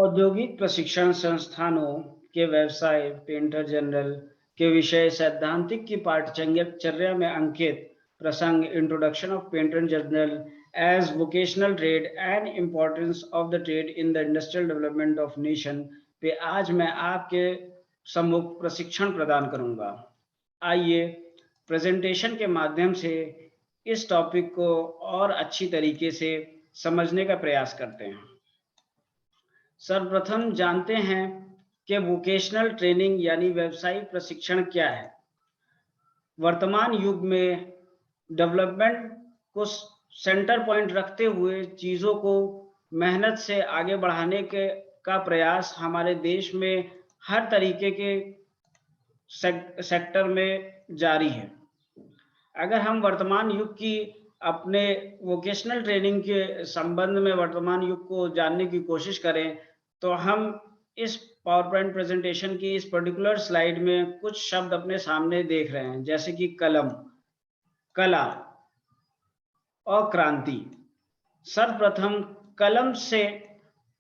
औद्योगिक प्रशिक्षण संस्थानों के व्यवसाय पेंटर जनरल के विषय सैद्धांतिक की पाठचर्या में अंकित प्रसंग introduction of painter general as vocational trade and importance of the trade in the industrial development of nation पे आज मैं आपके सम्मुख प्रशिक्षण प्रदान करूंगा। आइए प्रेजेंटेशन के माध्यम से इस टॉपिक को और अच्छी तरीके से समझने का प्रयास करते हैं। सर्वप्रथम जानते हैं कि वोकेशनल ट्रेनिंग यानी व्यावसायिक प्रशिक्षण क्या है। वर्तमान युग में डेवलपमेंट को सेंटर पॉइंट रखते हुए चीज़ों को मेहनत से आगे बढ़ाने का प्रयास हमारे देश में हर तरीके के सेक्टर में जारी है। अगर हम वर्तमान युग की अपने वोकेशनल ट्रेनिंग के संबंध में वर्तमान युग को जानने की कोशिश करें तो हम इस पावर पॉइंट प्रेजेंटेशन की इस पर्टिकुलर स्लाइड में कुछ शब्द अपने सामने देख रहे हैं, जैसे कि कलम, कला और क्रांति। सर्वप्रथम कलम से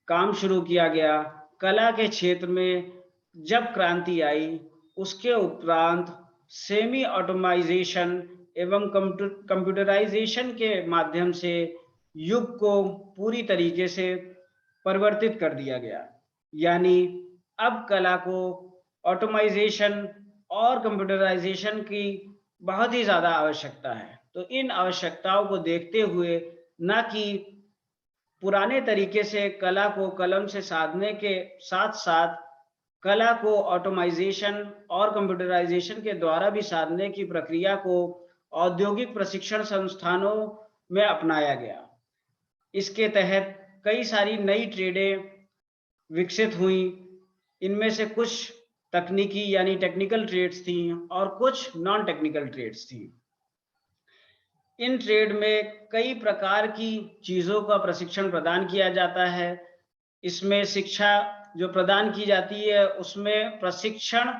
काम शुरू किया गया। कला के क्षेत्र में जब क्रांति आई उसके उपरांत सेमी ऑटोमाइजेशन एवं कंप्यूटराइजेशन के माध्यम से युग को पूरी तरीके से परिवर्तित कर दिया गया। यानी अब कला को ऑटोमाइजेशन और कंप्यूटराइजेशन की बहुत ही ज़्यादा आवश्यकता है। तो इन आवश्यकताओं को देखते हुए न कि पुराने तरीके से कला को कलम से साधने के साथ साथ कला को ऑटोमाइजेशन और कंप्यूटराइजेशन के द्वारा भी साधने की प्रक्रिया को औद्योगिक प्रशिक्षण संस्थानों में अपनाया गया। इसके तहत कई सारी नई ट्रेडें विकसित हुई। इनमें से कुछ तकनीकी यानी टेक्निकल ट्रेड्स थी और कुछ नॉन टेक्निकल ट्रेड्स थी। इन ट्रेड में कई प्रकार की चीज़ों का प्रशिक्षण प्रदान किया जाता है। इसमें शिक्षा जो प्रदान की जाती है उसमें प्रशिक्षण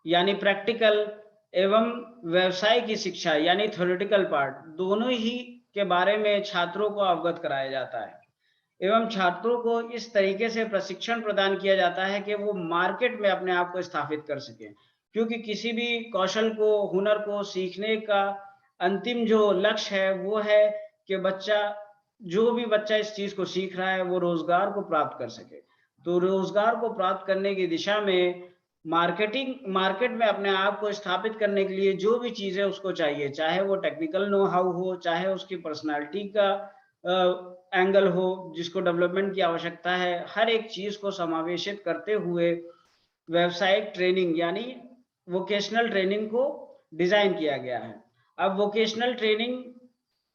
यानी प्रैक्टिकल एवं व्यवसाय की शिक्षा यानी थ्योरेटिकल पार्ट दोनों ही के बारे में छात्रों को अवगत कराया जाता है एवं छात्रों को इस तरीके से प्रशिक्षण प्रदान किया जाता है कि वो मार्केट में अपने आप को स्थापित कर सकें। क्योंकि किसी भी कौशल को, हुनर को सीखने का अंतिम जो लक्ष्य है वो है कि जो भी बच्चा इस चीज़ को सीख रहा है वो रोजगार को प्राप्त कर सके। तो रोजगार को प्राप्त करने की दिशा में मार्केट में अपने आप को स्थापित करने के लिए जो भी चीज़ें उसको चाहिए, चाहे वो टेक्निकल नो हाउ हो, चाहे उसकी पर्सनालिटी का एंगल हो जिसको डेवलपमेंट की आवश्यकता है, हर एक चीज़ को समावेशित करते हुए व्यावसायिक ट्रेनिंग यानी वोकेशनल ट्रेनिंग को डिज़ाइन किया गया है। अब वोकेशनल ट्रेनिंग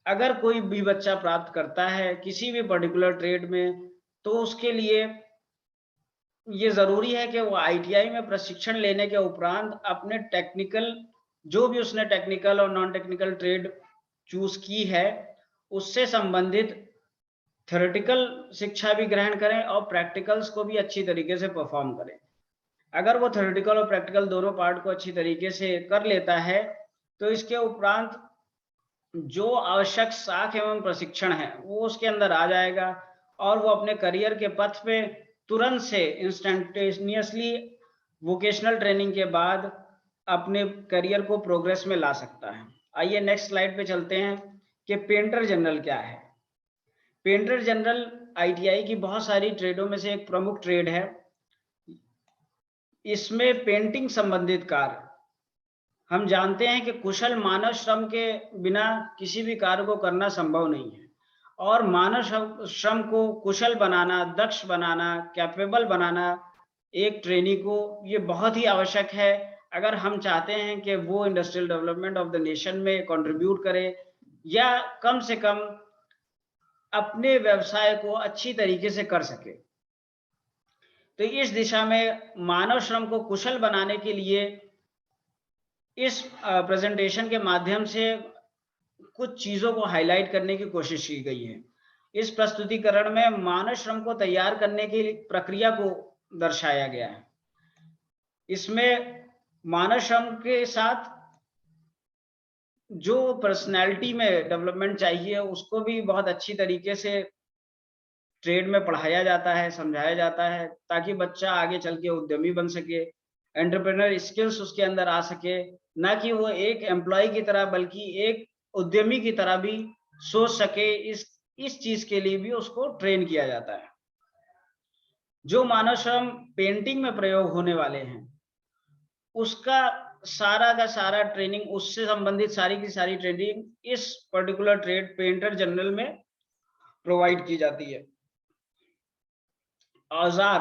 अगर कोई भी बच्चा प्राप्त करता है किसी भी पर्टिकुलर ट्रेड में, तो उसके लिए ये ज़रूरी है कि वो आईटीआई में प्रशिक्षण लेने के उपरांत अपने टेक्निकल जो भी उसने टेक्निकल और नॉन टेक्निकल ट्रेड चूज़ की है उससे संबंधित थ्योरेटिकल शिक्षा भी ग्रहण करें और प्रैक्टिकल्स को भी अच्छी तरीके से परफॉर्म करें। अगर वो थ्योरेटिकल और प्रैक्टिकल दोनों पार्ट को अच्छी तरीके से कर लेता है तो इसके उपरांत जो आवश्यक साख एवं प्रशिक्षण है वो उसके अंदर आ जाएगा और वो अपने करियर के पथ पे तुरंत से इंस्टेंटेनियसली वोकेशनल ट्रेनिंग के बाद अपने करियर को प्रोग्रेस में ला सकता है। आइए नेक्स्ट स्लाइड पे चलते हैं कि पेंटर जनरल क्या है। पेंटर जनरल आईटीआई की बहुत सारी ट्रेडों में से एक प्रमुख ट्रेड है। इसमें पेंटिंग संबंधित कार्य, हम जानते हैं कि कुशल मानव श्रम के बिना किसी भी कार्य को करना संभव नहीं है और मानव श्रम को कुशल बनाना, दक्ष बनाना, कैपेबल बनाना एक ट्रेनी को ये बहुत ही आवश्यक है अगर हम चाहते हैं कि वो industrial development of the nation में कंट्रीब्यूट करे या कम से कम अपने व्यवसाय को अच्छी तरीके से कर सके। तो इस दिशा में मानव श्रम को कुशल बनाने के लिए इस प्रेजेंटेशन के माध्यम से कुछ चीज़ों को हाईलाइट करने की कोशिश की गई है। इस प्रस्तुतिकरण में मानव श्रम को तैयार करने की प्रक्रिया को दर्शाया गया है। इसमें मानव श्रम के साथ जो पर्सनैलिटी में डेवलपमेंट चाहिए उसको भी बहुत अच्छी तरीके से ट्रेड में पढ़ाया जाता है, समझाया जाता है, ताकि बच्चा आगे चल के उद्यमी बन सके, एंटरप्रेन्योर स्किल्स उसके अंदर आ सके, ना कि वो एक एम्प्लॉय की तरह बल्कि एक उद्यमी की तरह भी सोच सके। इस चीज़ के लिए भी उसको ट्रेन किया जाता है। जो मानव श्रम पेंटिंग में प्रयोग होने वाले हैं, उसका सारा का सारा ट्रेनिंग, उससे संबंधित सारी की सारी ट्रेनिंग इस पर्टिकुलर ट्रेड पेंटर जनरल में प्रोवाइड की जाती है। औज़ार,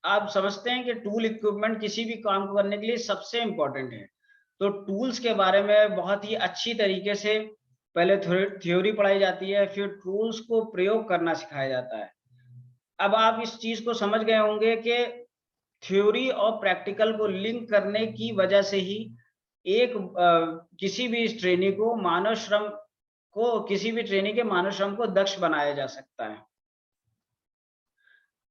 आप समझते हैं कि टूल इक्विपमेंट किसी भी काम को करने के लिए सबसे इम्पोर्टेंट है। तो टूल्स के बारे में बहुत ही अच्छी तरीके से पहले थ्योरी पढ़ाई जाती है, फिर टूल्स को प्रयोग करना सिखाया जाता है। अब आप इस चीज़ को समझ गए होंगे कि थ्योरी और प्रैक्टिकल को लिंक करने की वजह से ही किसी भी इस ट्रेनी को मानव श्रम को किसी भी ट्रेनी के मानव श्रम को दक्ष बनाया जा सकता है।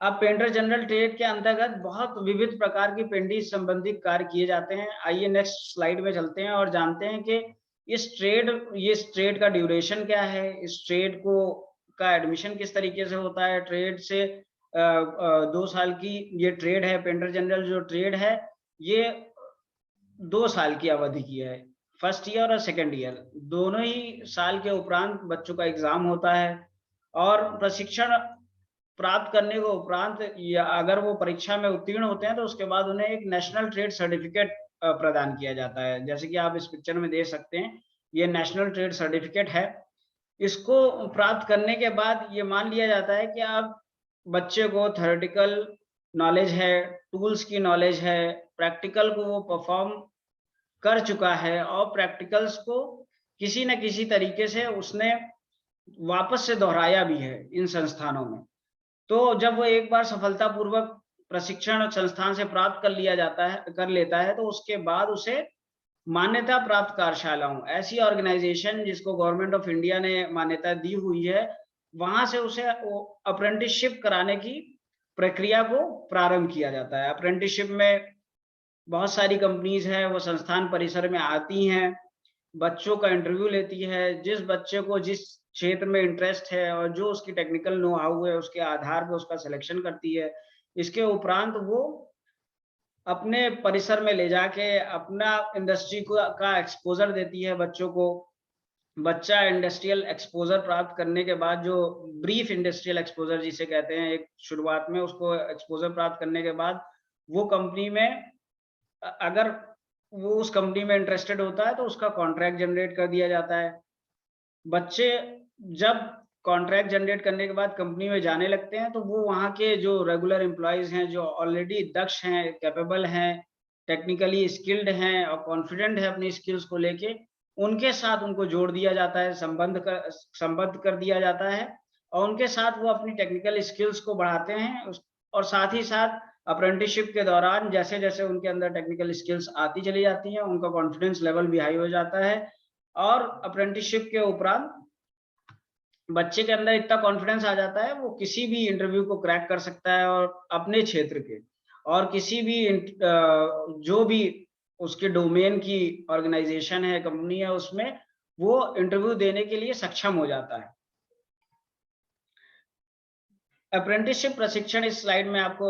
अब पेंटर जनरल ट्रेड के अंतर्गत बहुत विविध प्रकार की पेंटिंग संबंधित कार्य किए जाते हैं। आइए नेक्स्ट स्लाइड में चलते हैं और जानते हैं कि इस ट्रेड का ड्यूरेशन क्या है, इस ट्रेड को का एडमिशन किस तरीके से होता है। ट्रेड से 2 साल की ये ट्रेड है, पेंटर जनरल जो ट्रेड है, ये 2 साल की अवधि की है। फर्स्ट ईयर और सेकंड ईयर दोनों ही साल के उपरांत बच्चों का एग्ज़ाम होता है और प्रशिक्षण प्राप्त करने के उपरांत या अगर वो परीक्षा में उत्तीर्ण होते हैं तो उसके बाद उन्हें एक नेशनल ट्रेड सर्टिफिकेट प्रदान किया जाता है। जैसे कि आप इस पिक्चर में देख सकते हैं, ये नेशनल ट्रेड सर्टिफिकेट है। इसको प्राप्त करने के बाद ये मान लिया जाता है कि आप बच्चे को थ्योरेटिकल नॉलेज है, टूल्स की नॉलेज है, प्रैक्टिकल को वो परफॉर्म कर चुका है और प्रैक्टिकल्स को किसी न किसी तरीके से उसने वापस से दोहराया भी है इन संस्थानों में। तो जब वो एक बार सफलतापूर्वक प्रशिक्षण संस्थान से प्राप्त कर लेता है, तो उसके बाद उसे मान्यता प्राप्त कार्यशालाओं, ऐसी ऑर्गेनाइजेशन जिसको गवर्नमेंट ऑफ इंडिया ने मान्यता दी हुई है, वहाँ से उसे अप्रेंटिसशिप कराने की प्रक्रिया को प्रारंभ किया जाता है। अप्रेंटिसशिप में बहुत सारी कंपनीज़ हैं, वो संस्थान परिसर में आती हैं, बच्चों का इंटरव्यू लेती है, जिस बच्चे को जिस क्षेत्र में इंटरेस्ट है और जो उसकी टेक्निकल नो हाउ है, उसके आधार पे उसका सिलेक्शन करती है। इसके उपरांत वो अपने परिसर में ले जाके अपना इंडस्ट्री का एक्सपोज़र देती है बच्चों को। बच्चा इंडस्ट्रियल एक्सपोज़र प्राप्त करने के बाद जो ब्रीफ इंडस्ट्रियल एक्सपोज़र जिसे कहते हैं, एक शुरुआत में उसको एक्सपोज़र प्राप्त करने के बाद वो कंपनी में अगर वो उस कंपनी में इंटरेस्टेड होता है तो उसका कॉन्ट्रैक्ट जनरेट कर दिया जाता है। बच्चे जब कॉन्ट्रैक्ट जनरेट करने के बाद कंपनी में जाने लगते हैं, तो वो वहाँ के जो रेगुलर एम्प्लॉइज़ हैं, जो ऑलरेडी दक्ष हैं, कैपेबल हैं, टेक्निकली स्किल्ड हैं और कॉन्फिडेंट हैं अपनी स्किल्स को लेके, उनके साथ उनको जोड़ दिया जाता है, संबद्ध कर दिया जाता है और उनके साथ वो अपनी टेक्निकल स्किल्स को बढ़ाते हैं। और साथ ही साथ अप्रेंटिसशिप के दौरान जैसे-जैसे उनके अंदर टेक्निकल स्किल्स आती चली जाती हैं, उनका कॉन्फिडेंस लेवल भी हाई हो जाता है और अप्रेंटिसशिप के उपरांत बच्चे के अंदर इतना कॉन्फिडेंस आ जाता है, वो किसी भी इंटरव्यू को क्रैक कर सकता है और अपने क्षेत्र के और किसी भी जो भी उसके डोमेन की ऑर्गेनाइजेशन है, कंपनी है, उसमें वो इंटरव्यू देने के लिए सक्षम हो जाता है। अप्रेंटिसशिप प्रशिक्षण इस स्लाइड में आपको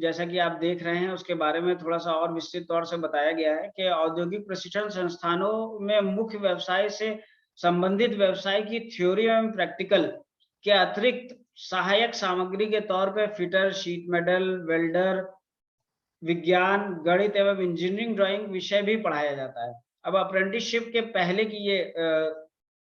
जैसा कि आप देख रहे हैं उसके बारे में थोड़ा-सा और विस्तृत तौर से बताया गया है कि औद्योगिक प्रशिक्षण संस्थानों में मुख्य व्यवसाय से संबंधित व्यवसाय की थ्योरी एवं प्रैक्टिकल के अतिरिक्त सहायक सामग्री के तौर पे फिटर, शीट मेटल, वेल्डर, विज्ञान, गणित एवं इंजीनियरिंग ड्राइंग विषय भी पढ़ाया जाता है। अब अप्रेंटिसशिप के पहले की ये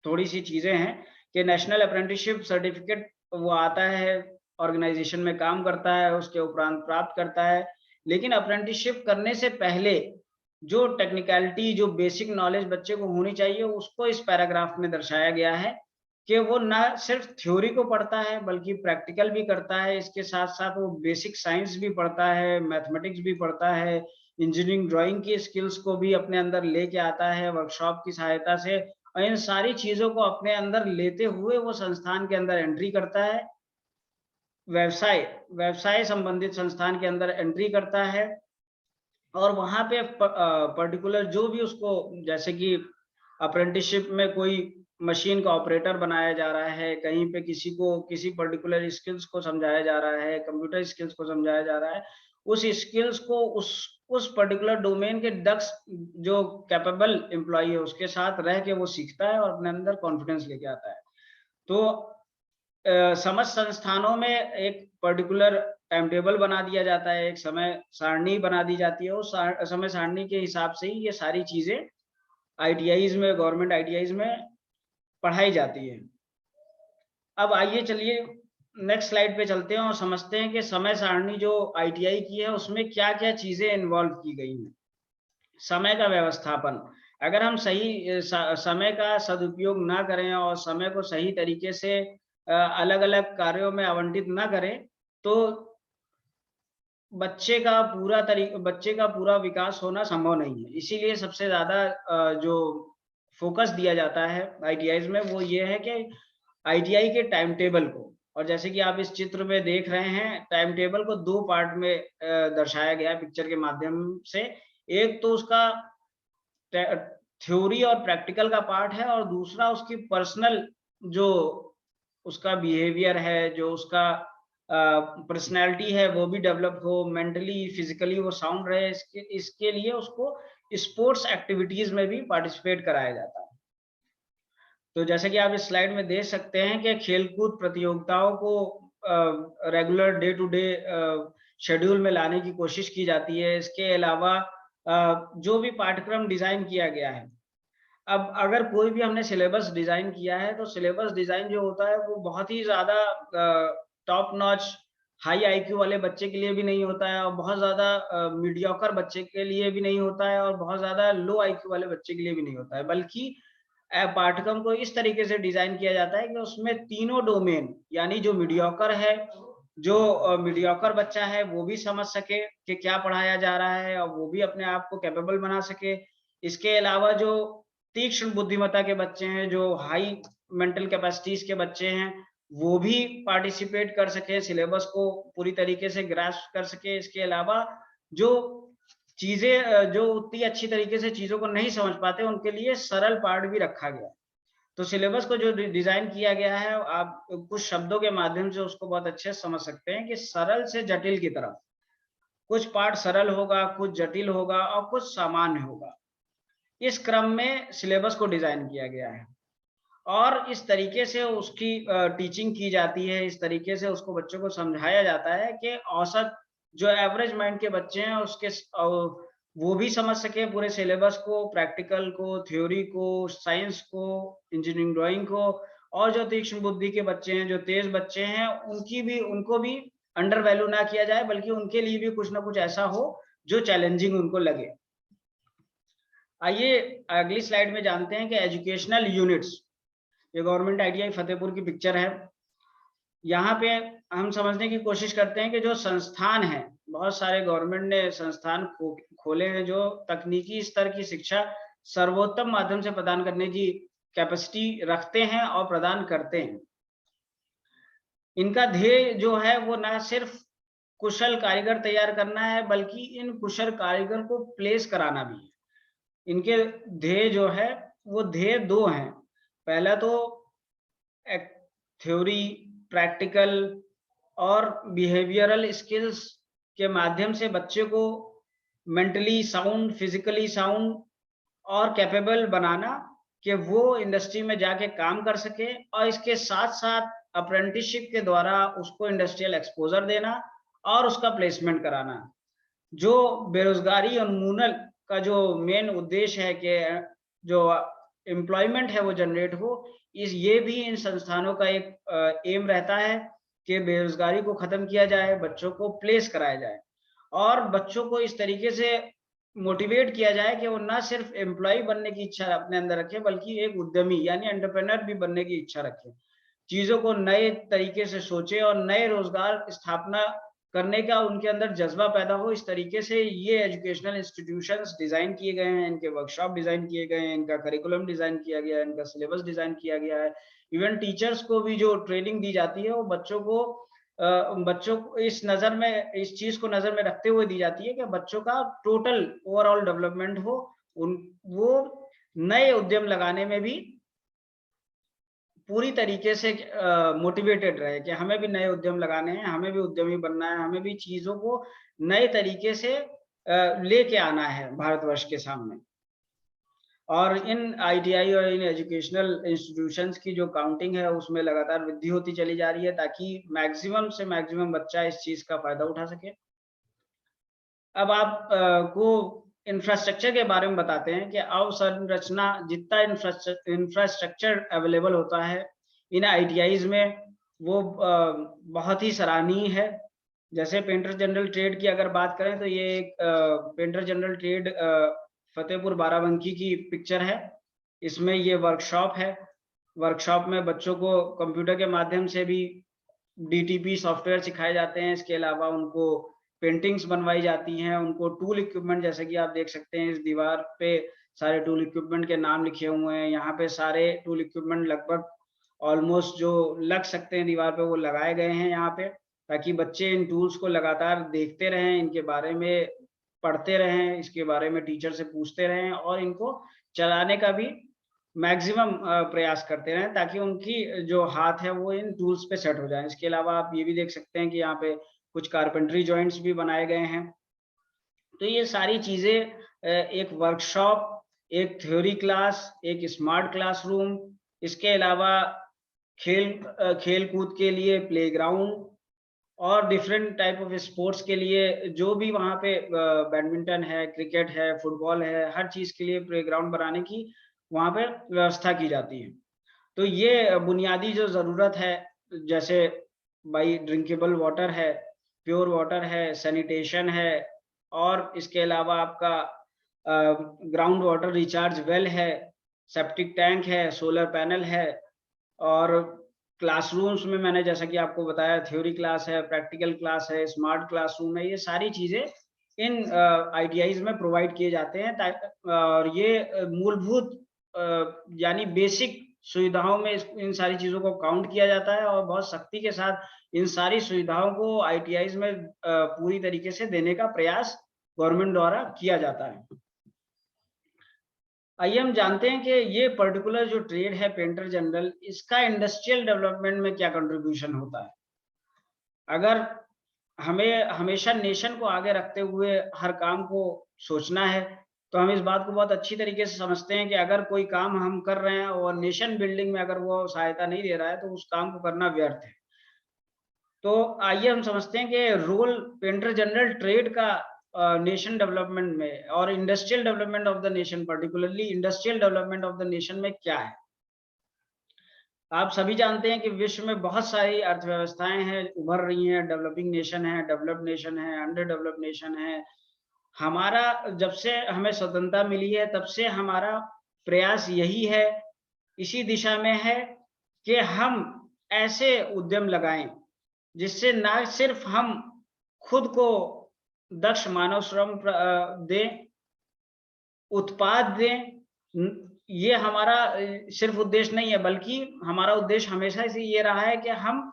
थोड़ी-सी चीज़ें हैं कि नेशनल अप्रेंटिसशिप सर्टिफिकेट वो आता है, ऑर्गेनाइजेशन में काम करता है, उसके उपरांत प्राप्त करता है। लेकिन अप्रेंटिसशिप करने से पहले जो टेक्निकैलिटी, जो बेसिक नॉलेज बच्चे को होनी चाहिए, उसको इस पैराग्राफ में दर्शाया गया है कि वो ना सिर्फ़ थ्योरी को पढ़ता है, बल्कि प्रैक्टिकल भी करता है। इसके साथ-साथ वो बेसिक साइंस भी पढ़ता है, मैथमेटिक्स भी पढ़ता है, इंजीनियरिंग ड्राइंग की स्किल्स को भी अपने अंदर लेके आता है वर्कशॉप की सहायता से और इन सारी चीज़ों को अपने अंदर लेते हुए वो संस्थान के अंदर एंट्री करता है। व्यवसाय व्यवसाय संबंधित संस्थान के अंदर एंट्री करता है और वहाँ पे पर्टिकुलर जो भी उसको जैसे कि अप्रेंटिसशिप में कोई मशीन का ऑपरेटर बनाया जा रहा है, कहीं पे किसी को किसी पर्टिकुलर स्किल्स को समझाया जा रहा है, कंप्यूटर स्किल्स को समझाया जा रहा है। उस स्किल्स को उस पर्टिकुलर डोमेन के दक्ष जो कैपेबल एम्प्लॉयी है उसके साथ रह के वो सीखता है और अपने अंदर कॉन्फिडेंस लेके आता है। तो समस्त संस्थानों में एक पर्टिकुलर टाइम टेबल बना दिया जाता है, एक समय सारणी बना दी जाती है, उस समय सारणी के हिसाब से ही ये सारी चीज़ें आईटीआईज़ में, गवर्नमेंट आईटीआईज़ में पढ़ाई जाती है। अब आइए चलिए नेक्स्ट स्लाइड पे चलते हैं और समझते हैं कि समय सारणी जो आईटीआई की है उसमें क्या-क्या चीज़ें इन्वॉल्व की गई हैं। समय का व्यवस्थापन, अगर हम सही समय का सदुपयोग ना करें और समय को सही तरीके से अलग-अलग कार्यों में आवंटित ना करें, तो बच्चे का पूरा विकास होना संभव नहीं है। इसीलिए सबसे ज़्यादा जो फ़ोकस दिया जाता है आईटीआईज़ में वो ये है कि आईटीआई के टाइम टेबल को, और जैसे कि आप इस चित्र में देख रहे हैं, टाइम टेबल को 2 पार्ट में दर्शाया गया है पिक्चर के माध्यम से। एक तो उसका टे थ्योरी और प्रैक्टिकल का पार्ट है और दूसरा उसकी पर्सनल जो उसका बिहेवियर है, जो उसका पर्सनैलिटी है वो भी डेवलप हो, मेंटली, फिज़िकली वो साउंड रहे, इसके लिए उसको स्पोर्ट्स एक्टिविटीज़ में भी पार्टिसिपेट कराया जाता है। तो जैसे कि आप इस स्लाइड में देख सकते हैं कि खेलकूद प्रतियोगिताओं को regular day to day schedule में लाने की कोशिश की जाती है। इसके अलावा जो भी पाठ्यक्रम डिज़ाइन किया गया है, अब अगर कोई भी हमने सिलेबस डिज़ाइन किया है, तो सिलेबस डिज़ाइन जो होता है वो बहुत ही ज़्यादा टॉप नॉच हाई आईक्यू वाले बच्चे के लिए भी नहीं होता है और बहुत ज़्यादा मीडियोकर बच्चे के लिए भी नहीं होता है और बहुत ज़्यादा लो आईक्यू वाले बच्चे के लिए भी नहीं होता है। बल्कि पाठ्यक्रम को इस तरीके से डिज़ाइन किया जाता है कि उसमें तीनों डोमेन यानी जो मीडियोकर है, जो मीडियोकर बच्चा है वो भी समझ सके कि क्या पढ़ाया जा रहा है और वो भी अपने आप को कैपेबल बना सके। इसके अलावा जो तीक्ष्ण बुद्धिमत्ता के बच्चे हैं, जो हाई मेंटल कैपेसिटीज़ के बच्चे हैं, वो भी पार्टिसिपेट कर सकें, सिलेबस को पूरी तरीके से ग्रास्प कर सकें। इसके अलावा जो चीज़ें जो उतनी अच्छी तरीके से चीज़ों को नहीं समझ पाते, उनके लिए सरल पार्ट भी रखा गया है। तो सिलेबस को जो डिज़ाइन किया गया है, आप कुछ शब्दों के माध्यम से उसको बहुत अच्छे से समझ सकते हैं कि सरल से जटिल की तरफ। कुछ पार्ट सरल होगा, कुछ जटिल होगा और कुछ सामान्य होगा। इस क्रम में सिलेबस को डिज़ाइन किया गया है और इस तरीके से उसकी टीचिंग की जाती है, इस तरीके से उसको बच्चों को समझाया जाता है कि औसत जो एवरेज माइंड के बच्चे हैं वो भी समझ सकें पूरे सिलेबस को, प्रैक्टिकल को, थ्योरी को, साइंस को, इंजीनियरिंग ड्राइंग को, और जो तीक्ष्ण बुद्धि के बच्चे हैं, जो तेज़ बच्चे हैं, उनको भी अंडर वैल्यू ना किया जाए, बल्कि उनके लिए भी कुछ ना कुछ ऐसा हो जो चैलेंजिंग उनको लगे। आइए अगली स्लाइड में जानते हैं कि एजुकेशनल यूनिट्स, ये गवर्नमेंट आईटीआई फतेहपुर की पिक्चर है। यहाँ पे हम समझने की कोशिश करते हैं कि जो संस्थान हैं, बहुत सारे गवर्नमेंट ने संस्थान खोले हैं जो तकनीकी स्तर की शिक्षा सर्वोत्तम माध्यम से प्रदान करने की कैपेसिटी रखते हैं और प्रदान करते हैं। इनका ध्येय जो है वो ना सिर्फ कुशल कारीगर तैयार करना है, बल्कि इन कुशल कारीगर को प्लेस कराना भी है। इनके ध्येय जो है वो ध्येय 2 हैं। पहला तो एक थ्योरी, प्रैक्टिकल और बिहेवियरल स्किल्स के माध्यम से बच्चे को मेंटली साउंड, फिजिकली साउंड और कैपेबल बनाना कि वो इंडस्ट्री में जाके काम कर सके, और इसके साथ-साथ अप्रेंटिसशिप के द्वारा उसको इंडस्ट्रियल एक्सपोज़र देना और उसका प्लेसमेंट कराना। जो बेरोज़गारी उन्मूलन का जो मेन उद्देश्य है कि जो एम्प्लॉयमेंट है वो जनरेट हो, ये भी इन संस्थानों का एक एम रहता है कि बेरोज़गारी को ख़त्म किया जाए, बच्चों को प्लेस कराया जाए और बच्चों को इस तरीके से मोटिवेट किया जाए कि वो ना सिर्फ़ एम्प्लॉयी बनने की इच्छा अपने अंदर रखें, बल्कि एक उद्यमी यानी एंटरप्रेन्योर भी बनने की इच्छा रखें। चीज़ों को नए तरीके से सोचें और नए रोज़गार स्थापना करने का उनके अंदर जज़्बा पैदा हो। इस तरीके से ये एजुकेशनल इंस्टीट्यूशंस डिज़ाइन किए गए हैं, इनके वर्कशॉप डिज़ाइन किए गए हैं, इनका करिकुलम डिज़ाइन किया गया है, इनका सिलेबस डिज़ाइन किया गया है। इवन टीचर्स को भी जो ट्रेनिंग दी जाती है, वो बच्चों को इस चीज़ को नज़र में रखते हुए दी जाती है कि बच्चों का टोटल ओवरऑल डेवलपमेंट हो, वो नए उद्यम लगाने में भी पूरी तरीके से मोटिवेटेड रहे कि हमें भी नए उद्यम लगाने हैं, हमें भी उद्यमी बनना है, हमें भी चीज़ों को नए तरीके से लेके आना है भारतवर्ष के सामने। और इन आईटीआई और इन एजुकेशनल इंस्टीट्यूशंस की जो काउंटिंग है, उसमें लगातार वृद्धि होती चली जा रही है ताकि मैक्सिमम से मैक्सिमम बच्चा इस चीज़ का फ़ायदा उठा सके। अब आप को इंफ्रास्ट्रक्चर के बारे में बताते हैं कि अवसंरचना जितना इंफ्रास्ट्रक्चर अवेलेबल होता है इन आईटीआईज़ में वो बहुत ही सराहनीय है। जैसे पेंटर जनरल ट्रेड की अगर बात करें तो ये एक painter general trade Fatehpur Barabanki की पिक्चर है। इसमें ये वर्कशॉप है। वर्कशॉप में बच्चों को कंप्यूटर के माध्यम से भी डीटीपी सॉफ्टवेयर सिखाए जाते हैं। इसके अलावा उनको पेंटिंग्स बनवाई जाती हैं, उनको टूल इक्विपमेंट जैसे कि आप देख सकते हैं इस दीवार पे सारे टूल इक्विपमेंट के नाम लिखे हुए हैं। यहाँ पे सारे टूल इक्विपमेंट लगभग ऑलमोस्ट जो लग सकते हैं दीवार पे वो लगाए गए हैं यहाँ पे, ताकि बच्चे इन टूल्स को लगातार देखते रहें, इनके बारे में पढ़ते रहें, इसके बारे में टीचर से पूछते रहें और इनको चलाने का भी मैक्सिमम प्रयास करते रहें ताकि उनकी जो हाथ है वो इन टूल्स पे सेट हो जाएँ। इसके अलावा आप ये भी देख सकते हैं कि यहाँ पे कुछ कारपेंटरी जॉइंट्स भी बनाए गए हैं। तो ये सारी चीज़ें एक वर्कशॉप, एक थ्योरी क्लास, एक स्मार्ट क्लासरूम, इसके अलावा खेल-कूद के लिए प्लेग्राउंड और डिफरेंट टाइप ऑफ स्पोर्ट्स के लिए जो भी वहाँ पे बैडमिंटन है, क्रिकेट है, फुटबॉल है, हर चीज़ के लिए प्लेग्राउंड बनाने की वहाँ पे व्यवस्था की जाती है। तो ये बुनियादी जो ज़रूरत है, जैसे भाई ड्रिंकेबल वाटर है, प्योर वाटर है, सैनिटेशन है और इसके अलावा आपका ग्राउंड वाटर रिचार्ज वेल है, सेप्टिक टैंक है, सोलर पैनल है और क्लासरूम्स में मैंने जैसा कि आपको बताया थ्योरी क्लास है, प्रैक्टिकल क्लास है, स्मार्ट क्लासरूम है, ये सारी चीज़ें इन आईटीआईज़ में प्रोवाइड किए जाते हैं और ये मूलभूत यानी बेसिक सुविधाओं में इन सारी चीज़ों को काउंट किया जाता है और बहुत सख्ती के साथ इन सारी सुविधाओं को आईटीआईज़ में पूरी तरीके से देने का प्रयास गवर्नमेंट द्वारा किया जाता है। आइए हम जानते हैं कि ये पर्टिकुलर जो ट्रेड है पेंटर जनरल, इसका इंडस्ट्रियल डेवलपमेंट में क्या कंट्रीब्यूशन होता है? अगर हमें हमेशा नेशन को आगे रखते हुए हर काम को सोचना है, तो हम इस बात को बहुत अच्छी तरीके से समझते हैं कि अगर कोई काम हम कर रहे हैं और नेशन बिल्डिंग में अगर वो सहायता नहीं दे रहा है, तो उस काम को करना व्यर्थ है। तो आइए हम समझते हैं कि रोल पेंटर जनरल ट्रेड का नेशन डेवलपमेंट में और industrial development of the nation particularly industrial development of the nation में क्या है। आप सभी जानते हैं कि विश्व में बहुत सारी अर्थव्यवस्थाएं हैं, उभर रही हैं, डेवलपिंग नेशन है, डेवलप्ड नेशन है, अंडर डेवलप्ड नेशन है। हमारा जब से हमें स्वतंत्रता मिली है तब से हमारा प्रयास यही है, इसी दिशा में है कि हम ऐसे उद्यम लगाएं जिससे ना सिर्फ हम खुद को दक्ष मानव श्रम दें, उत्पाद दें, ये हमारा सिर्फ उद्देश्य नहीं है, बल्कि हमारा उद्देश्य हमेशा से ये रहा है कि हम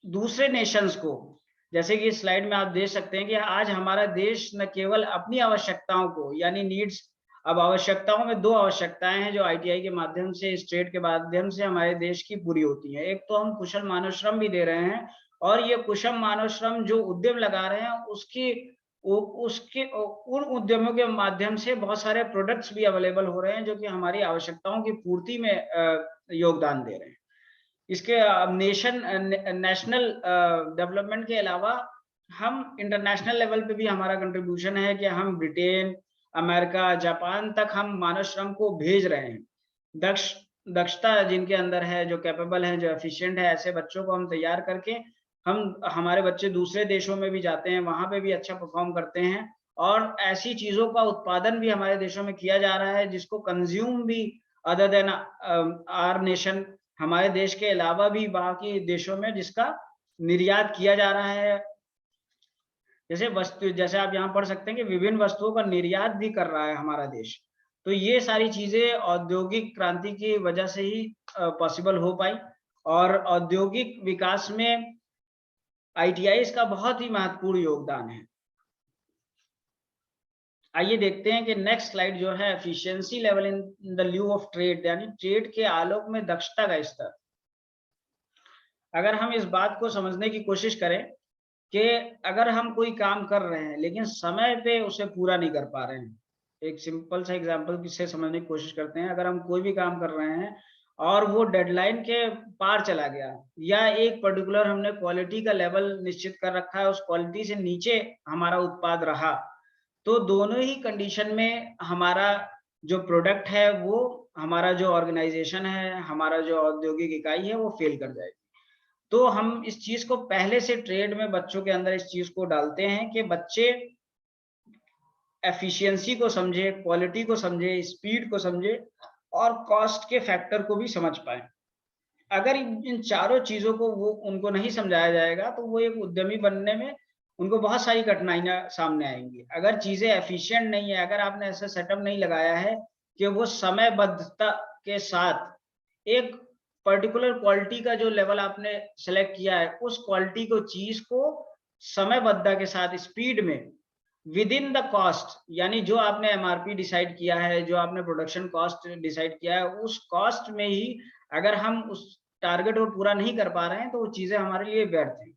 दूसरे नेशंस को, जैसे कि इस स्लाइड में आप देख सकते हैं कि आज हमारा देश न केवल अपनी आवश्यकताओं को यानी नीड्स, अब आवश्यकताओं में 2 आवश्यकताएं हैं जो आईटीआई के माध्यम से, इस ट्रेड के माध्यम से हमारे देश की पूरी होती हैं। एक तो हम कुशल मानव श्रम भी दे रहे हैं और ये कुशल मानव श्रम जो उद्यम लगा रहे हैं उसके उन उद्यमों के माध्यम से बहुत सारे प्रोडक्ट्स भी अवेलेबल हो रहे हैं जो कि हमारी आवश्यकताओं की पूर्ति में योगदान दे रहे हैं। इसके नेशनल डेवलपमेंट के अलावा हम इंटरनेशनल लेवल पे भी हमारा कंट्रीब्यूशन है कि हम ब्रिटेन, अमेरिका, जापान तक हम मानव श्रम को भेज रहे हैं। दक्षता जिनके अंदर है, जो कैपेबल है, जो एफिशिएंट है, ऐसे बच्चों को हम तैयार करके हमारे बच्चे दूसरे देशों में भी जाते हैं, वहाँ पे भी अच्छा परफॉर्म करते हैं और ऐसी चीज़ों का उत्पादन भी हमारे देशों में किया जा रहा है जिसको कंज़्यूम भी अदर देन आवर नेशन, हमारे देश के अलावा भी बाकी देशों में जिसका निर्यात किया जा रहा है। जैसे आप यहाँ पढ़ सकते हैं कि विभिन्न वस्तुओं का निर्यात भी कर रहा है हमारा देश। तो ये सारी चीज़ें औद्योगिक क्रांति की वजह से ही पॉसिबल हो पाई और औद्योगिक विकास में आईटीआईज़ का बहुत ही महत्वपूर्ण योगदान है। आइए देखते हैं कि नेक्स्ट स्लाइड जो है efficiency level in the lieu of trade, यानी ट्रेड के आलोक में दक्षता का स्तर। अगर हम इस बात को समझने की कोशिश करें कि अगर हम कोई काम कर रहे हैं लेकिन समय पे उसे पूरा नहीं कर पा रहे हैं, एक सिंपल सा एग्जांपल से समझने की कोशिश करते हैं। अगर हम कोई भी काम कर रहे हैं और वो डेडलाइन के पार चला गया, या एक पर्टिकुलर हमने क्वालिटी का लेवल निश्चित कर रखा है, उस क्वालिटी से नीचे हमारा उत्पाद रहा, तो दोनों ही कंडीशन में हमारा जो प्रोडक्ट है, वो हमारा जो ऑर्गेनाइजेशन है, हमारा जो औद्योगिक इकाई है, वो फेल कर जाएगी। तो हम इस चीज को पहले से ट्रेड में बच्चों के अंदर इस चीज को डालते हैं कि बच्चे एफिशिएंसी को समझे, क्वालिटी को समझे, स्पीड को समझे और कॉस्ट के फैक्टर को भी समझ पाए। अगर इन चारों चीजों को वो उनको नहीं समझाया जाएगा, तो वो एक उद्यमी बनने में उनको बहुत सारी कठिनाइयां सामने आएंगी। अगर चीजें एफिशिएंट नहीं है, अगर आपने ऐसा सेटअप नहीं लगाया है कि वो समयबद्धता के साथ एक पर्टिकुलर क्वालिटी का जो लेवल आपने सेलेक्ट किया है, उस क्वालिटी को चीज को समयबद्धता के साथ स्पीड में विद इन द कॉस्ट, यानी जो आपने एमआरपी डिसाइड किया है, जो आपने प्रोडक्शन कॉस्ट डिसाइड किया है, उस कॉस्ट में ही अगर हम उस टारगेट को पूरा नहीं कर पा रहे हैं, तो वो चीजें हमारे लिए व्यर्थ हैं।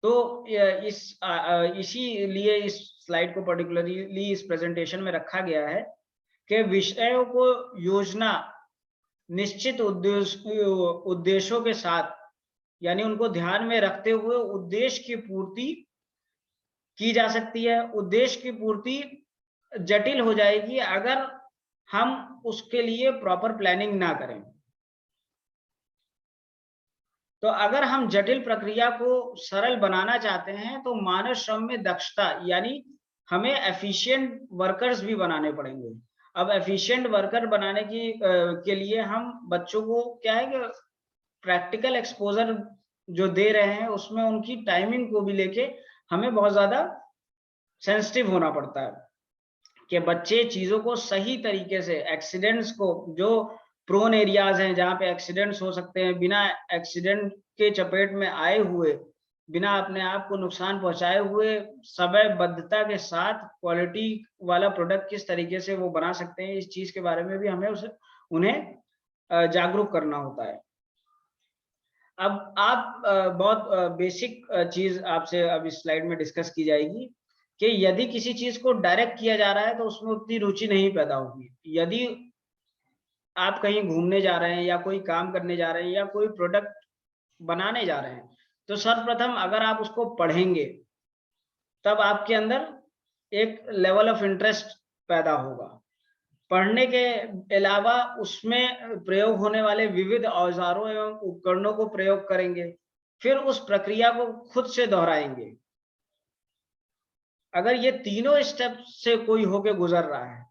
तो इसीलिए इस स्लाइड को पर्टिकुलरली इस प्रेजेंटेशन में रखा गया है कि विषयों को योजना निश्चित उद्देश्यों के साथ, यानी उनको ध्यान में रखते हुए उद्देश्य की पूर्ति की जा सकती है। उद्देश्य की पूर्ति जटिल हो जाएगी अगर हम उसके लिए प्रॉपर प्लानिंग ना करें। तो अगर हम जटिल प्रक्रिया को सरल बनाना चाहते हैं, तो मानव श्रम में दक्षता, यानी हमें एफिशिएंट वर्कर्स भी बनाने पड़ेंगे। अब एफिशिएंट वर्कर बनाने के लिए हम बच्चों को क्या है कि प्रैक्टिकल एक्सपोजर जो दे रहे हैं, उसमें उनकी टाइमिंग को भी लेके हमें बहुत ज्यादा सेंसिटिव होना पड़ता है कि बच्चे चीजों को सही तरीके से, एक्सीडेंट्स को, जो प्रोन एरियाज हैं जहाँ पे एक्सीडेंट्स हो सकते हैं, बिना एक्सीडेंट के चपेट में आए हुए, बिना अपने आप को नुकसान पहुंचाए हुए, समयबद्धता के साथ क्वालिटी वाला प्रोडक्ट किस तरीके से वो बना सकते हैं, इस चीज के बारे में भी हमें उन्हें जागरूक करना होता है। अब आप बहुत बेसिक चीज आपसे अब इस स्लाइड में डिस्कस की जाएगी कि यदि किसी चीज को डायरेक्ट किया जा रहा है, तो उसमें उतनी रुचि नहीं पैदा होगी। यदि आप कहीं घूमने जा रहे हैं, या कोई काम करने जा रहे हैं, या कोई प्रोडक्ट बनाने जा रहे हैं, तो सर्वप्रथम अगर आप उसको पढ़ेंगे, तब आपके अंदर एक लेवल ऑफ इंटरेस्ट पैदा होगा। पढ़ने के अलावा उसमें प्रयोग होने वाले विविध औजारों एवं उपकरणों को प्रयोग करेंगे, फिर उस प्रक्रिया को खुद से दोहराएंगे। अगर ये तीनों स्टेप से कोई होके गुजर रहा है,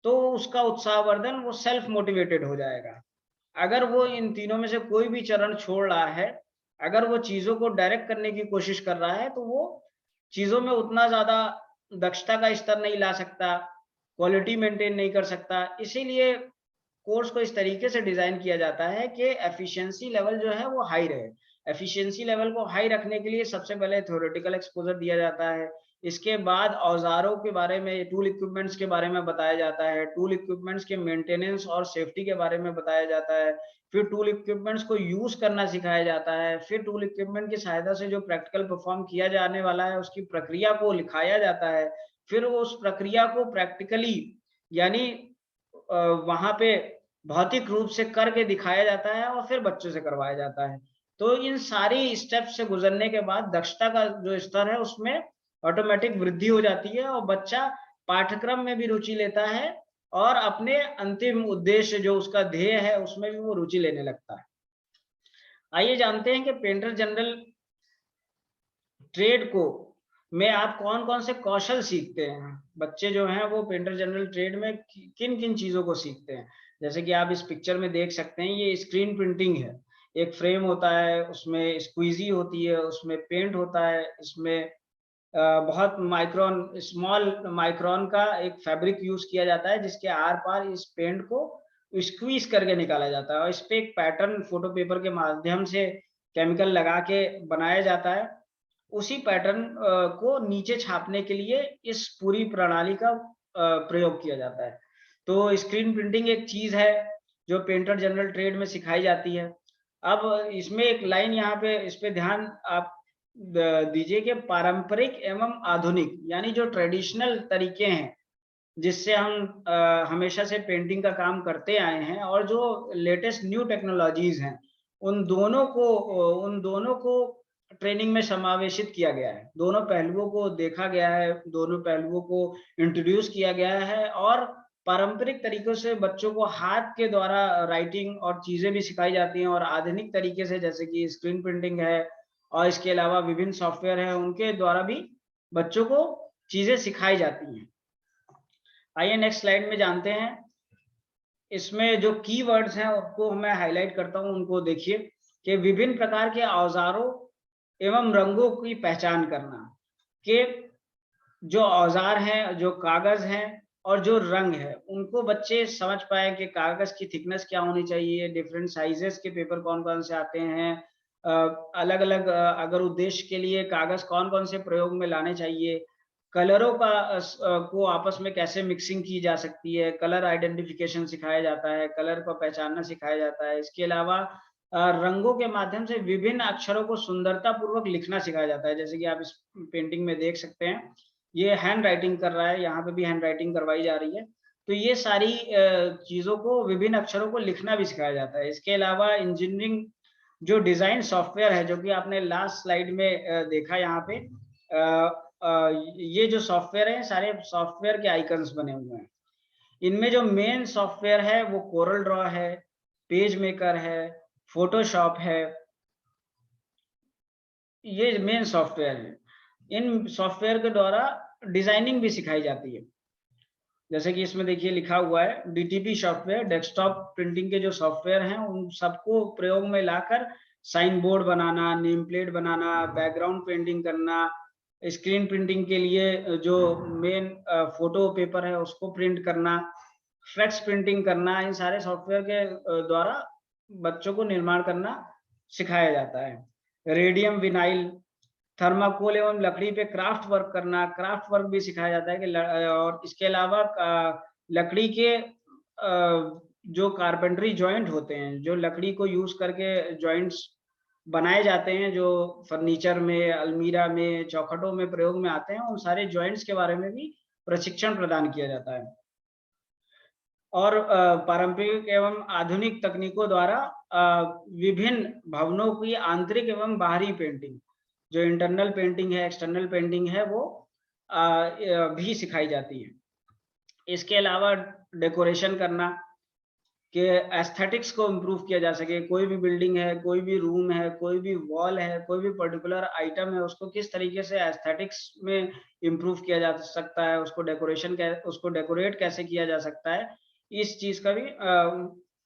तो उसका उत्साहवर्धन, वो सेल्फ मोटिवेटेड हो जाएगा। अगर वो इन तीनों में से कोई भी चरण छोड़ रहा है, अगर वो चीजों को डायरेक्ट करने की कोशिश कर रहा है, तो वो चीजों में उतना ज्यादा दक्षता का स्तर नहीं ला सकता, क्वालिटी मेंटेन नहीं कर सकता। इसीलिए कोर्स को इस तरीके से डिजाइन किया जाता है कि एफिशिएंसी लेवल जो है वो हाई रहे। एफिशिएंसी लेवल को हाई रखने के लिए सबसे पहले थ्योरेटिकल एक्सपोजर दिया जाता है। इसके बाद औजारों के बारे में, टूल इक्विपमेंट्स के बारे में बताया जाता है, टूल इक्विपमेंट्स के मेंटेनेंस और सेफ्टी के बारे में बताया जाता है, फिर टूल इक्विपमेंट्स को यूज करना सिखाया जाता है, फिर टूल इक्विपमेंट की सहायता से जो प्रैक्टिकल परफॉर्म किया जाने वाला है, उसकी प्रक्रिया को लिखाया जाता है, फिर उस प्रक्रिया को प्रैक्टिकली, यानी वहां पे भौतिक रूप से करके दिखाया जाता है, और फिर बच्चों से करवाया जाता है। तो इन सारी स्टेप से गुजरने के बाद दक्षता का जो स्तर है, उसमें ऑटोमेटिक वृद्धि हो जाती है, और बच्चा पाठ्यक्रम में भी रुचि लेता है, और अपने अंतिम उद्देश्य जो उसका ध्येय है, उसमें भी वो रुचि लेने लगता है। आइए जानते हैं कि पेंटर जनरल ट्रेड को में आप कौन कौन से कौशल सीखते हैं। बच्चे जो हैं वो पेंटर जनरल ट्रेड में किन किन चीजों को सीखते हैं। जैसे कि आप इस पिक्चर में देख सकते हैं, ये स्क्रीन प्रिंटिंग है। एक फ्रेम होता है, उसमें स्क्वीजी होती है, उसमें पेंट होता है, इसमें बहुत माइक्रोन, स्मॉल माइक्रोन का एक फैब्रिक यूज किया जाता है, जिसके आर पार इस पेंट को स्क्वीज करके निकाला जाता है, और इस पे एक पैटर्न फोटो पेपर के माध्यम से केमिकल लगा के बनाया जाता है। उसी पैटर्न को नीचे छापने के लिए इस पूरी प्रणाली का प्रयोग किया जाता है। तो स्क्रीन प्रिंटिंग एक चीज़ है जो पेंटर जनरल ट्रेड में सिखाई जाती है। अब इसमें एक लाइन यहाँ पे इस पे ध्यान आप दीजिए कि पारंपरिक एवं आधुनिक, यानी जो ट्रेडिशनल तरीके हैं जिससे हम हमेशा से पेंटिंग का काम करते आए हैं, और जो लेटेस्ट न्यू टेक्नोलॉजीज़ हैं, उन दोनों को ट्रेनिंग में समावेशित किया गया है। दोनों पहलुओं को देखा गया है, दोनों पहलुओं को इंट्रोड्यूस किया गया है, और पारंपरिक तरीकों से बच्चों को हाथ के द्वारा राइटिंग और चीज़ें भी सिखाई जाती हैं, और आधुनिक तरीके से जैसे कि स्क्रीन प्रिंटिंग है और इसके अलावा विभिन्न सॉफ्टवेयर हैं, उनके द्वारा भी बच्चों को चीज़ें सिखाई जाती हैं। आइए नेक्स्ट स्लाइड में जानते हैं। इसमें जो कीवर्ड्स हैं उनको मैं हाइलाइट करता हूँ, उनको देखिए कि विभिन्न प्रकार के औजारों एवं रंगों की पहचान करना, कि जो औजार हैं, जो कागज़ हैं और जो रंग है, उनको बच्चे समझ पाएँ कि कागज़ की थिकनेस क्या होनी चाहिए, डिफरेंट साइज़ेज़ के पेपर कौन-कौन से आते हैं, अलग-अलग अगर उद्देश्य के लिए कागज़ कौन-कौन से प्रयोग में लाने चाहिए, कलरों का को आपस में कैसे मिक्सिंग की जा सकती है, कलर आइडेंटिफिकेशन सिखाया जाता है, कलर को पहचानना सिखाया जाता है। इसके अलावा रंगों के माध्यम से विभिन्न अक्षरों को सुंदरता पूर्वक लिखना सिखाया जाता है। जैसे कि आप इस पेंटिंग में देख सकते हैं, ये हैंड राइटिंग कर रहा है, यहाँ पे भी हैंड राइटिंग करवाई जा रही है। तो ये सारी चीज़ों को, विभिन्न अक्षरों को लिखना भी सिखाया जाता है। इसके अलावा इंजीनियरिंग जो डिज़ाइन सॉफ्टवेयर है, जो कि आपने लास्ट स्लाइड में देखा यहाँ पे, ये जो सॉफ्टवेयर है, सारे सॉफ्टवेयर के आइकन्स बने हुए हैं। इनमें जो मेन सॉफ्टवेयर है वो कोरल ड्रॉ है, पेज मेकर है, फ़ोटोशॉप है, ये मेन सॉफ्टवेयर हैं। इन सॉफ्टवेयर के द्वारा डिज़ाइनिंग भी सिखाई जाती है। जैसे कि इसमें देखिए लिखा हुआ है डीटीपी सॉफ्टवेयर, डेस्कटॉप प्रिंटिंग के जो सॉफ्टवेयर हैं उन सबको प्रयोग में लाकर साइन बोर्ड बनाना, नेम प्लेट बनाना, बैकग्राउंड पेंटिंग करना, स्क्रीन प्रिंटिंग के लिए जो मेन फोटो पेपर है उसको प्रिंट करना, फ्लेक्स प्रिंटिंग करना, इन सारे सॉफ्टवेयर के द्वारा बच्चों को निर्माण करना सिखाया जाता है। रेडियम विनाइल, थर्माकोल एवं लकड़ी पे क्राफ्ट वर्क करना, क्राफ्ट वर्क भी सिखाया जाता है कि और इसके अलावा लकड़ी के जो कारपेंटरी जॉइंट होते हैं, जो लकड़ी को यूज़ करके जॉइंट्स बनाए जाते हैं, जो फर्नीचर में, अलमीरा में, चौखटों में प्रयोग में आते हैं, उन सारे जॉइंट्स के बारे में भी प्रशिक्षण प्रदान किया जाता है। और पारंपरिक एवं आधुनिक तकनीकों द्वारा विभिन्न भवनों की आंतरिक एवं बाहरी पेंटिंग, जो इंटरनल पेंटिंग है, एक्सटर्नल पेंटिंग है, वो भी सिखाई जाती है। इसके अलावा डेकोरेशन करना, कि एस्थेटिक्स को इम्प्रूव किया जा सके। कोई भी बिल्डिंग है, कोई भी रूम है, कोई भी वॉल है, कोई भी पर्टिकुलर आइटम है, उसको किस तरीके से एस्थेटिक्स में इम्प्रूव किया जा सकता है, उसको डेकोरेट कैसे किया जा सकता है, इस चीज़ का भी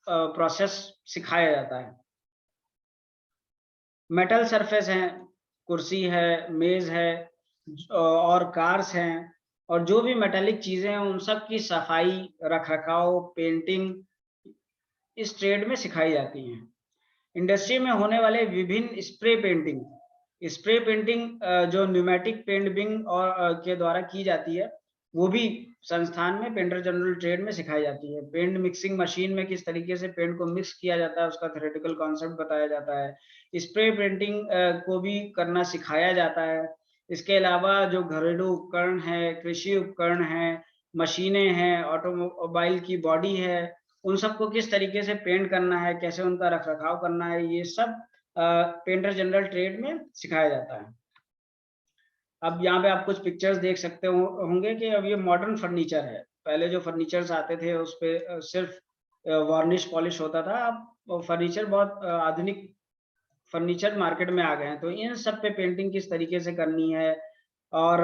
प्रोसेस सिखाया जाता है। मेटल सरफेस हैं, कुर्सी है, मेज़ है, और कार्स हैं, और जो भी मेटालिक चीज़ें हैं, उन सब की सफाई, रख-रखाव, पेंटिंग इस ट्रेड में सिखाई जाती हैं। इंडस्ट्री में होने वाले विभिन्न स्प्रे पेंटिंग जो न्यूमेटिक पेंटिंग और के द्वारा की जाती है, वो भी संस्थान में पेंटर जनरल ट्रेड में सिखाई जाती है। पेंट मिक्सिंग मशीन में किस तरीके से पेंट को मिक्स किया जाता है, उसका थ्योरेटिकल कॉन्सेप्ट बताया जाता है। स्प्रे पेंटिंग को भी करना सिखाया जाता है। इसके अलावा जो घरेलू उपकरण हैं, कृषि उपकरण हैं, मशीनें हैं, ऑटोमोबाइल की बॉडी है, उन सबको किस तरीके से पेंट करना है, कैसे उनका रख-रखाव करना है, ये सब पेंटर जनरल ट्रेड में सिखाया जाता है। अब यहाँ पे आप कुछ पिक्चर्स देख सकते होंगे कि अब ये मॉडर्न फर्नीचर है। पहले जो फर्नीचर्स आते थे उस पे सिर्फ वार्निश पॉलिश होता था। अब फर्नीचर बहुत आधुनिक फर्नीचर मार्केट में आ गए हैं। तो इन सब पे पेंटिंग किस तरीके से करनी है, और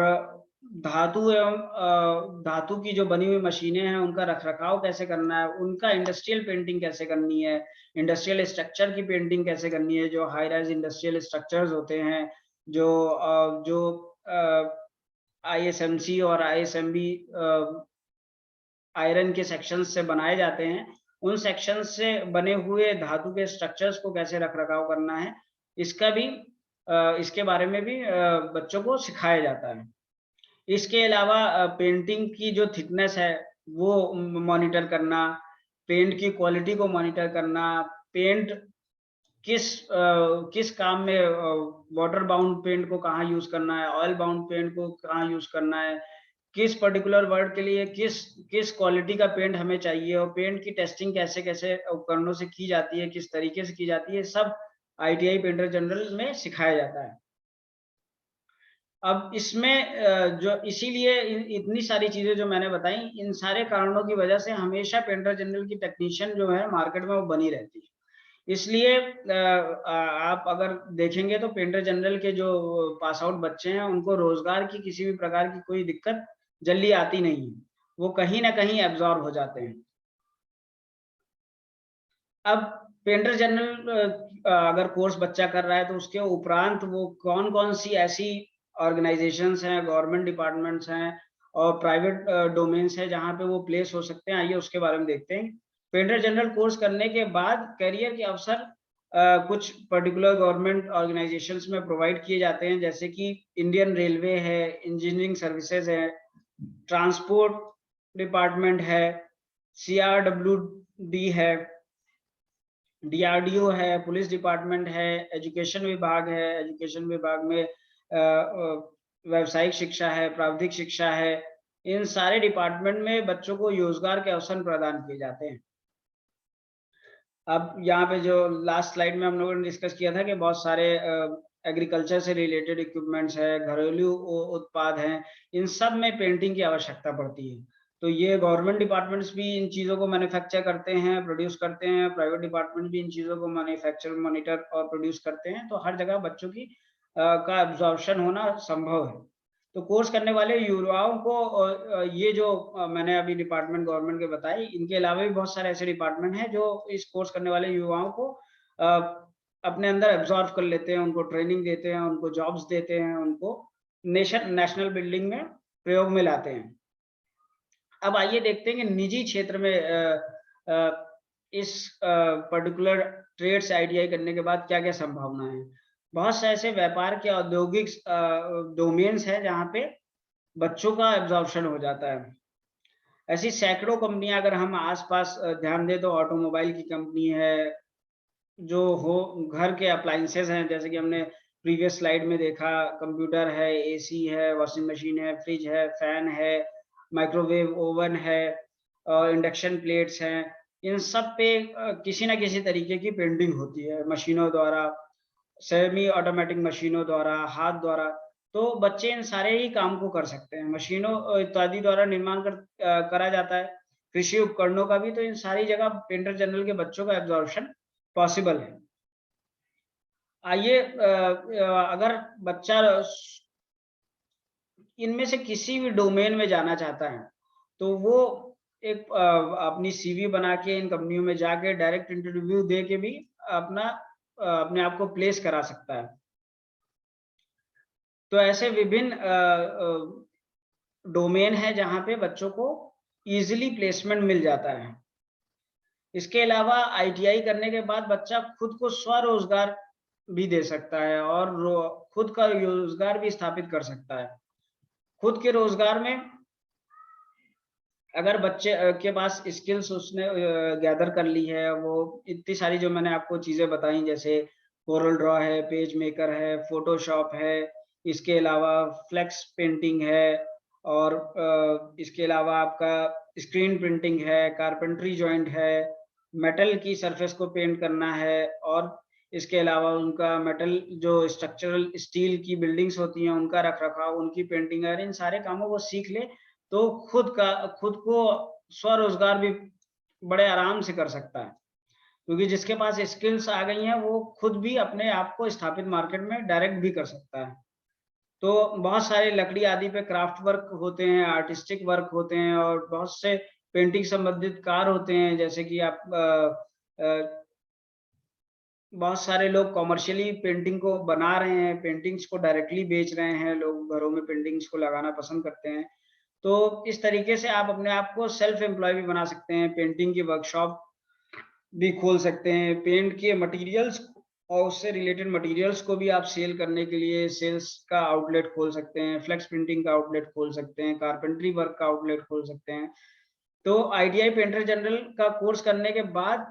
धातु की जो बनी हुई मशीनें हैं, उनका रख-रखाव कैसे करना है, उनका इंडस्ट्रियल पेंटिंग कैसे करनी है, इंडस्ट्रियल स्ट्रक्चर की पेंटिंग कैसे करनी है, जो हाई राइज़ इंडस्ट्रियल स्ट्रक्चर्स होते हैं, जो आईएसएमसी और आईएसएमबी आयरन के सेक्शंस से बनाए जाते हैं, उन सेक्शंस से बने हुए धातु के स्ट्रक्चर्स को कैसे रख-रखाव करना है, इसका भी इसके बारे में भी बच्चों को सिखाया जाता है। इसके अलावा पेंटिंग की जो थिकनेस है, वो मॉनिटर करना, पेंट की क्वालिटी को मॉनिटर करना, पेंट किस काम में वाटर बाउंड पेंट को कहाँ यूज़ करना है, ऑयल बाउंड पेंट को कहाँ यूज़ करना है, किस पर्टिकुलर वर्ड के लिए किस किस क्वालिटी का पेंट हमें चाहिए और पेंट की टेस्टिंग कैसे-कैसे उपकरणों से की जाती है, किस तरीके से की जाती है, सब आईटीआई पेंटर जनरल में सिखाया जाता है। अब इसमें जो इसीलिए इतनी सारी चीज़ें जो मैंने बताई, इन सारे कारणों की वजह से हमेशा पेंटर जनरल की टेक्नीशियन जो है मार्केट में वो बनी रहती है। इसलिए आप अगर देखेंगे तो पेंटर जनरल के जो पास आउट बच्चे हैं, उनको रोज़गार की किसी भी प्रकार की कोई दिक्कत जल्दी आती नहीं है। वो कहीं न कहीं एब्ज़ॉर्ब हो जाते हैं। अब पेंटर जनरल अगर कोर्स बच्चा कर रहा है तो उसके उपरांत वो कौन-कौन सी ऐसी ऑर्गेनाइज़ेशंस हैं, गवर्नमेंट डिपार्टमेंट्स हैं और प्राइवेट डोमेन्स हैं जहाँ पे वो प्लेस हो सकते हैं, आइए उसके बारे में देखते हैं। पेंटर जनरल कोर्स करने के बाद करियर के अवसर कुछ पर्टिकुलर गवर्नमेंट ऑर्गेनाइज़ेशंस में प्रोवाइड किए जाते हैं, जैसे कि इंडियन रेलवे है, इंजीनियरिंग सर्विसेज़ है, ट्रांसपोर्ट डिपार्टमेंट है, सीआरडब्ल्यूडी है, डीआरडीओ है, पुलिस डिपार्टमेंट है, एजुकेशन विभाग है, एजुकेशन विभाग में व्यावसायिक शिक्षा है, प्राविधिक शिक्षा है, इन सारे डिपार्टमेंट में बच्चों को रोज़गार के अवसर प्रदान किए जाते हैं। अब यहाँ पे जो लास्ट स्लाइड में हम लोगों ने डिस्कस किया था कि बहुत सारे एग्रीकल्चर से रिलेटेड इक्विपमेंट्स है, घरेलू उत्पाद हैं, इन सब में पेंटिंग की आवश्यकता पड़ती है। तो ये गवर्नमेंट डिपार्टमेंट्स भी इन चीज़ों को मैन्युफैक्चर करते हैं, प्रोड्यूस करते हैं, प्राइवेट डिपार्टमेंट भी इन चीज़ों को मैन्युफैक्चर, मॉनिटर और प्रोड्यूस करते हैं, तो हर जगह बच्चों की का एब्ज़ॉर्प्शन होना संभव है। तो कोर्स करने वाले युवाओं को ये जो मैंने अभी डिपार्टमेंट गवर्नमेंट के बताए, इनके अलावा भी बहुत सारे ऐसे डिपार्टमेंट हैं जो इस कोर्स करने वाले युवाओं को अपने अंदर एब्ज़ॉर्ब कर लेते हैं, उनको ट्रेनिंग देते हैं, उनको जॉब्स देते हैं, उनको नेशनल बिल्डिंग में प्रयोग में लाते हैं। अब आइए देखते हैं कि निजी क्षेत्र में इस पर्टिकुलर ट्रेड से आईटीआई करने के बाद क्या-क्या संभावना है। बहुत से ऐसे व्यापार के औद्योगिक डोमेन्स हैं जहाँ पे बच्चों का एब्ज़ॉर्प्शन हो जाता है। ऐसी सैकड़ों कंपनियाँ अगर हम आस-पास ध्यान दें तो ऑटोमोबाइल की कंपनी है, जो हो घर के अप्लायंसेज़ हैं, जैसे कि हमने प्रीवियस स्लाइड में देखा, कंप्यूटर है, एसी है, वॉशिंग मशीन है, फ्रिज है, फैन है, माइक्रोवेव ओवन है और इंडक्शन प्लेट्स हैं। इन सब पे किसी न किसी तरीके की पेंटिंग होती है, मशीनों द्वारा, सेमी ऑटोमैटिक मशीनों द्वारा, हाथ द्वारा। तो बच्चे इन सारे ही काम को कर सकते हैं। मशीनों इत्यादि द्वारा निर्माण करा जाता है। कृषि उपकरणों का भी, तो इन सारी जगह पेंटर जनरल के बच्चों का एब्ज़ॉर्प्शन पॉसिबल है। आइए अगर बच्चा इनमें से किसी भी डोमेन में जाना चाहता है, तो वो एक अपनी सीवी बना के इन कंपनियों में जाके डायरेक्ट इंटरव्यू दे के भी अपने आप को प्लेस करा सकता है। तो ऐसे विभिन्न डोमेन है जहाँ पे बच्चों को ईज़िली प्लेसमेंट मिल जाता है। इसके अलावा आईटीआई करने के बाद बच्चा खुद को स्वरोज़गार भी दे सकता है और खुद का रोज़गार भी स्थापित कर सकता है। खुद के रोज़गार में अगर बच्चे के पास स्किल्स उसने गैदर कर ली है, वो इतनी सारी जो मैंने आपको चीज़ें बताई, जैसे कोरल ड्रॉ है, पेज मेकर है, फ़ोटोशॉप है, इसके अलावा फ्लेक्स पेंटिंग है और इसके अलावा आपका स्क्रीन प्रिंटिंग है, कारपेंटरी जॉइंट है, मेटल की सरफेस को पेंट करना है और इसके अलावा उनका मेटल जो स्ट्रक्चरल स्टील की बिल्डिंग्स होती हैं, उनका रख-रखाव, उनकी पेंटिंग, अगर इन सारे कामों को सीख ले तो खुद को स्वरोज़गार भी बड़े आराम से कर सकता है। क्योंकि जिसके पास स्किल्स आ गई हैं, वो खुद भी अपने आप को स्थापित मार्केट में डायरेक्ट भी कर सकता है। तो बहुत सारे लकड़ी आदि पे क्राफ्ट वर्क होते हैं, आर्टिस्टिक वर्क होते हैं और बहुत से पेंटिंग संबंधित कार्य होते हैं, जैसे कि आप अ, बहुत सारे लोग कमर्शियली पेंटिंग को बना रहे हैं, पेंटिंग्स को डायरेक्टली बेच रहे हैं, लोग घरों में पेंटिंग्स को लगाना पसंद करते हैं। तो इस तरीके से आप अपने आप को सेल्फ एम्प्लॉय भी बना सकते हैं, पेंटिंग की वर्कशॉप भी खोल सकते हैं, पेंट के मटीरियल्स और उससे रिलेटेड मटेरियल्स को भी आप सेल करने के लिए सेल्स का आउटलेट खोल सकते हैं, फ्लेक्स प्रिंटिंग का आउटलेट खोल सकते हैं, कारपेंटरी वर्क का आउटलेट खोल सकते हैं। तो आईटीआई पेंटर जनरल का कोर्स करने के बाद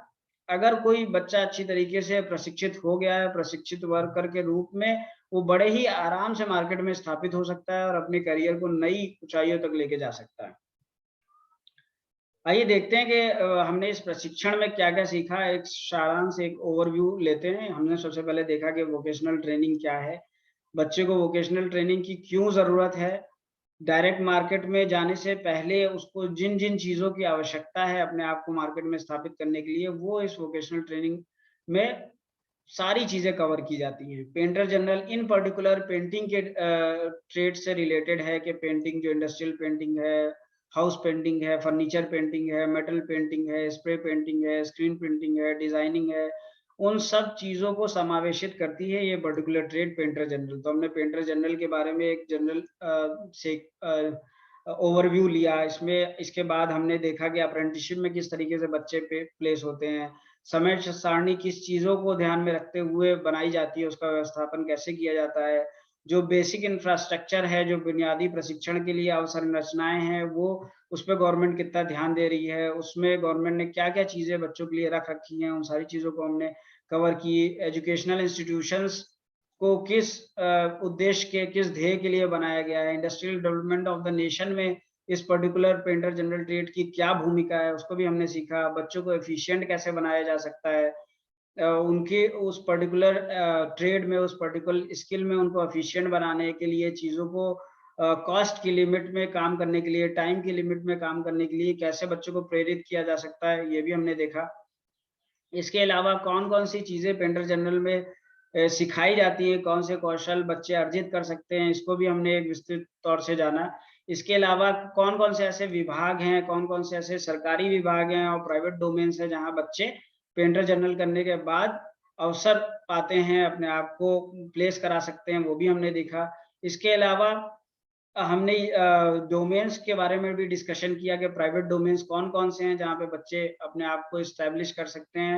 अगर कोई बच्चा अच्छी तरीके से प्रशिक्षित हो गया है, प्रशिक्षित वर्कर के रूप में, वो बड़े ही आराम से मार्केट में स्थापित हो सकता है और अपने करियर को नई ऊँचाइयों तक लेके जा सकता है। आइए देखते हैं कि हमने इस प्रशिक्षण में क्या-क्या सीखा, एक सारांश, एक ओवरव्यू लेते हैं। हमने सबसे पहले देखा कि वोकेशनल ट्रेनिंग क्या है, बच्चे को वोकेशनल ट्रेनिंग की क्यों ज़रूरत है, डायरेक्ट मार्केट में जाने से पहले उसको जिन-जिन चीज़ों की आवश्यकता है अपने आप को मार्केट में स्थापित करने के लिए, वो इस वोकेशनल ट्रेनिंग में सारी चीज़ें कवर की जाती हैं। Painter general in particular painting के ट्रेड से रिलेटेड है कि पेंटिंग जो इंडस्ट्रियल पेंटिंग है, हाउस पेंटिंग है, फर्नीचर पेंटिंग है, मेटल पेंटिंग है, स्प्रे पेंटिंग है, स्क्रीन प्रिंटिंग है, डिज़ाइनिंग है, उन सब चीज़ों को समावेशित करती है ये पर्टिकुलर ट्रेड पेंटर जनरल। तो हमने पेंटर जनरल के बारे में एक जनरल ओवरव्यू लिया। इसमें इसके बाद हमने देखा कि अप्रेंटिसशिप में किस तरीके से बच्चे पे प्लेस होते हैं, समय सारणी किस चीज़ों को ध्यान में रखते हुए बनाई जाती है, उसका व्यवस्थापन कैसे किया जाता है, जो बेसिक इंफ्रास्ट्रक्चर है, जो बुनियादी प्रशिक्षण के लिए अवसंरचनाएँ हैं, वो उस पे गवर्नमेंट कितना ध्यान दे रही है, उसमें गवर्नमेंट ने क्या-क्या चीज़ें बच्चों के लिए रख रखी हैं, उन सारी चीज़ों को हमने कवर की। एजुकेशनल इंस्टीट्यूशंस को किस उद्देश्य के, किस ध्येय के लिए बनाया गया है, industrial development of the nation में इस पर्टिकुलर पेंटर जनरल ट्रेड की क्या भूमिका है, उसको भी हमने सीखा। बच्चों को एफिशिएंट कैसे बनाया जा सकता है, उनके उस पर्टिकुलर ट्रेड में, उस पर्टिकुलर स्किल में उनको एफिशिएंट बनाने के लिए चीज़ों को कॉस्ट की लिमिट में काम करने के लिए, टाइम की लिमिट में काम करने के लिए कैसे बच्चों को प्रेरित किया जा सकता है, ये भी हमने देखा। इसके अलावा कौन-कौन सी चीज़ें पेंटर जनरल में सिखाई जाती हैं, कौन से कौशल बच्चे अर्जित कर सकते हैं, इसको भी हमने एक विस्तृत तौर से जाना। इसके अलावा कौन-कौन से ऐसे विभाग हैं, कौन-कौन से ऐसे सरकारी विभाग हैं और प्राइवेट डोमेन्स हैं, जहाँ बच्चे पेंटर जनरल करने के बाद अवसर पाते हैं, अपने आप को प्लेस करा सकते हैं, वो भी हमने देखा। इसके अलावा हमने डोमेन्स के बारे में भी डिस्कशन किया कि प्राइवेट डोमेन्स कौन-कौन से हैं, जहाँ पे बच्चे अपने आप को एस्टैब्लिश कर सकते हैं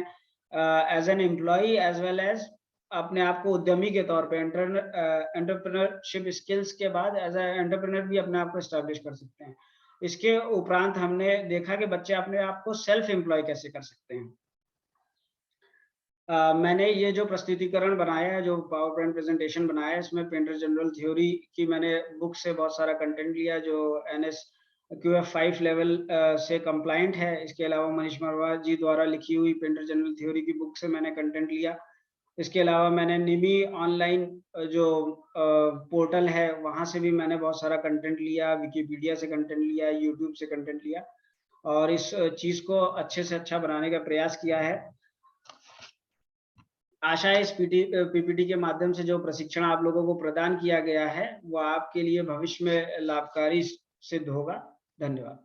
as an employee as well as अपने आप को उद्यमी के तौर पे एंटरप्रेन्योरशिप स्किल्स के बाद एज़ अ एंटरप्रेन्योर भी अपने आप को एस्टैब्लिश कर सकते हैं। इसके उपरांत हमने देखा कि बच्चे अपने आप को सेल्फ एम्प्लॉय कैसे कर सकते हैं। मैंने ये जो प्रस्तुतिकरण बनाया है, जो पावर पॉइंट प्रेज़ेंटेशन बनाया है, इसमें पेंटर जनरल थ्योरी की मैंने बुक से बहुत सारा कंटेंट लिया जो NSQF 5 लेवल से कंप्लायंट है। इसके अलावा मनीष मरवा जी द्वारा लिखी हुई पेंटर जनरल थ्योरी की बुक से मैंने कंटेंट लिया। इसके अलावा मैंने निमी ऑनलाइन जो पोर्टल है, वहाँ से भी मैंने बहुत सारा कंटेंट लिया, विकिपीडिया से कंटेंट लिया, यूट्यूब से कंटेंट लिया और इस चीज़ को अच्छे से अच्छा बनाने का प्रयास किया है। आशा है इस पीपीटी के माध्यम से जो प्रशिक्षण आप लोगों को प्रदान किया गया है, वो आपके लिए भविष्य में लाभकारी सिद्ध होगा। धन्यवाद।